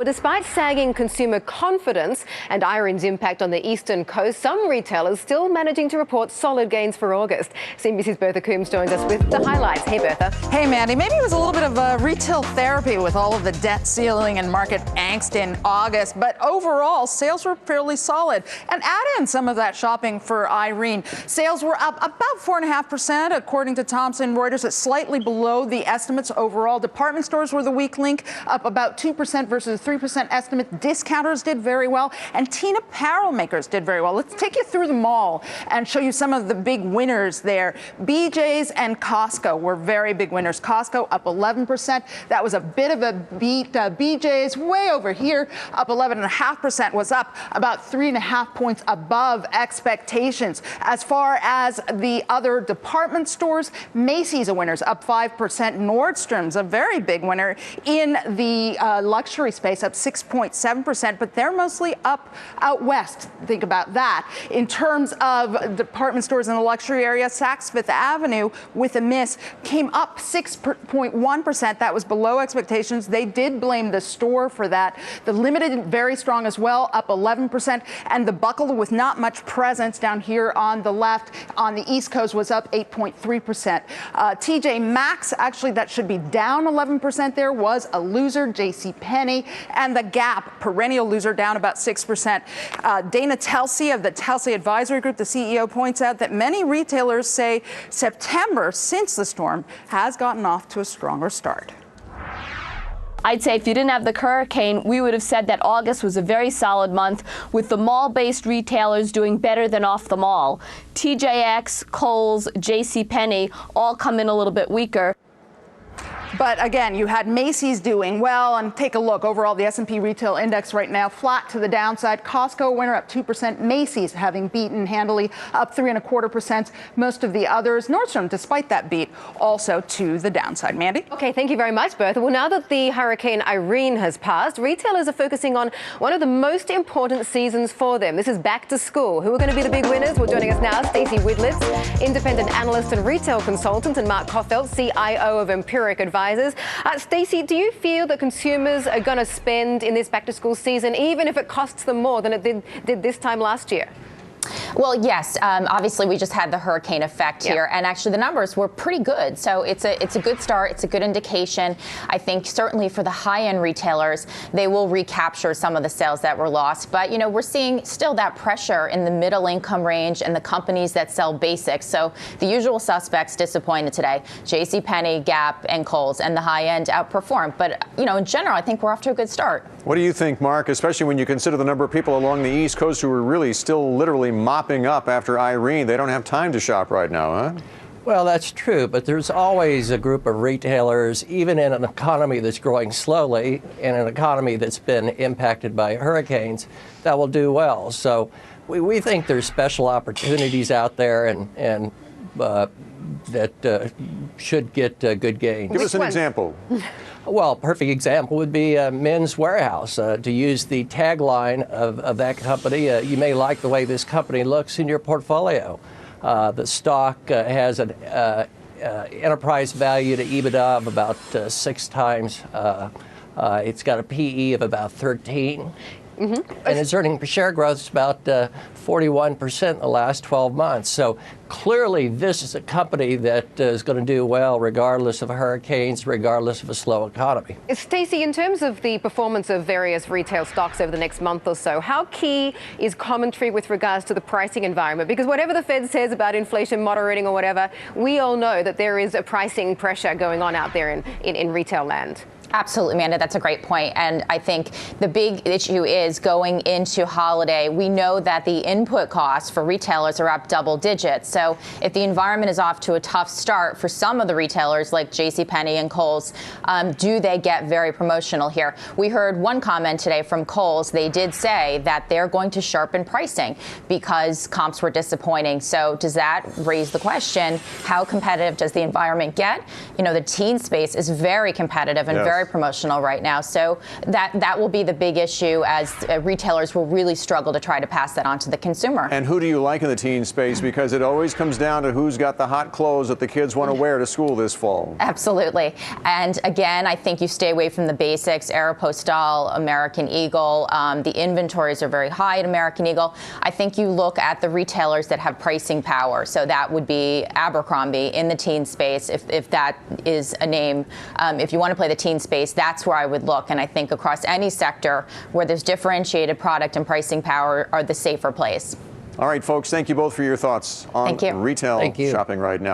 Well, despite sagging consumer confidence and Irene's impact on the eastern coast, some retailers still managing to report solid gains for August. CNBC's Bertha Coombs joins us with the highlights. Hey, Bertha. Hey, Mandy. Maybe it was a little bit of retail therapy with all of the debt ceiling and market angst in August, but overall, sales were fairly solid. And add in some of that shopping for Irene. Sales were up about 4.5%, according to Thomson Reuters. It's slightly below the estimates overall. Department stores were the weak link, up about 2% versus 3% estimate. Discounters did very well, and teen apparel makers did very well. Let's take you through the mall and show you some of the big winners there. BJ's and Costco were very big winners. Costco up 11%. That was a bit of a beat. BJ's way over here, up 11.5%, was up about 3.5 points above expectations. As far as the other department stores, Macy's a winner, up 5%. Nordstrom's a very big winner in the luxury space, up 6.7%, but they're mostly up out west. Think about that. In terms of department stores in the luxury area, Saks Fifth Avenue, with a miss, came up 6.1%. That was below expectations. They did blame the store for that. The Limited, very strong as well, up 11%. And the Buckle, with not much presence down here on the left, on the East Coast, was up 8.3%. TJ Maxx, actually, that should be down 11% there, was a loser. JCPenney and the Gap, perennial loser, down about 6%. Dana Telsey of the Telsey Advisory Group, the CEO, points out that many retailers say September, since the storm, has gotten off to a stronger start. I'd say if you didn't have the hurricane, we would have said that August was a very solid month, with the mall-based retailers doing better than off the mall. TJX, Kohl's, JCPenney all come in a little bit weaker. But again, you had Macy's doing well, and take a look. Overall, the S&P Retail Index right now flat to the downside. Costco winner up 2%. Macy's having beaten handily, up 3.25%. Most of the others, Nordstrom, despite that beat, also to the downside. Mandy? Okay, thank you very much, Bertha. Well, now that the Hurricane Irene has passed, retailers are focusing on one of the most important seasons for them. This is back to school. Who are going to be the big winners? Well, joining us now, Stacey Widlitz, independent analyst and retail consultant, and Mark Koffelt, CIO of Empiric Advisors. Stacey, do you feel that consumers are going to spend in this back-to-school season, even if it costs them more than it did this time last year? Well, yes. Obviously, we just had the hurricane effect here, and actually the numbers were pretty good. So it's a good start. It's a good indication. I think certainly for the high-end retailers, they will recapture some of the sales that were lost. But, you know, we're seeing still that pressure in the middle income range and the companies that sell basics. So the usual suspects disappointed today. JCPenney, Gap, and Kohl's, and the high-end outperformed. But, you know, in general, I think we're off to a good start. What do you think, Mark, especially when you consider the number of people along the East Coast who are really still literally mopping up after Irene? They don't have time to shop right now, huh? Well, that's true, but there's always a group of retailers, even in an economy that's growing slowly, in an economy that's been impacted by hurricanes, that will do well. So we think there's special opportunities out there and that should get good gains. Give us an example. Well, a perfect example would be Men's Warehouse. To use the tagline of that company, you may like the way this company looks in your portfolio. The stock has an enterprise value to EBITDA of about 6 times. It's got a PE of about 13. Mm-hmm. And its earnings per share growth is about 41% in the last 12 months. So clearly, this is a company that is going to do well regardless of hurricanes, regardless of a slow economy. Stacey, in terms of the performance of various retail stocks over the next month or so, how key is commentary with regards to the pricing environment? Because whatever the Fed says about inflation moderating or whatever, we all know that there is a pricing pressure going on out there in retail land. Absolutely, Amanda. That's a great point. And I think the big issue is going into holiday. We know that the input costs for retailers are up double digits. So if the environment is off to a tough start for some of the retailers like JCPenney and Kohl's, do they get very promotional here? We heard one comment today from Kohl's. They did say that they're going to sharpen pricing because comps were disappointing. So does that raise the question, how competitive does the environment get? You know, the teen space is very competitive and very very promotional right now. So that will be the big issue, as retailers will really struggle to try to pass that on to the consumer. And who do you like in the teen space? Because it always comes down to who's got the hot clothes that the kids want to wear to school this fall. Absolutely. And again, I think you stay away from the basics. Aeropostale, American Eagle. The inventories are very high at American Eagle. I think you look at the retailers that have pricing power. So that would be Abercrombie in the teen space, if that is a name. If you want to play the teen space, that's where I would look. And I think across any sector where there's differentiated product and pricing power are the safer place. All right, folks, thank you both for your thoughts on retail shopping right now.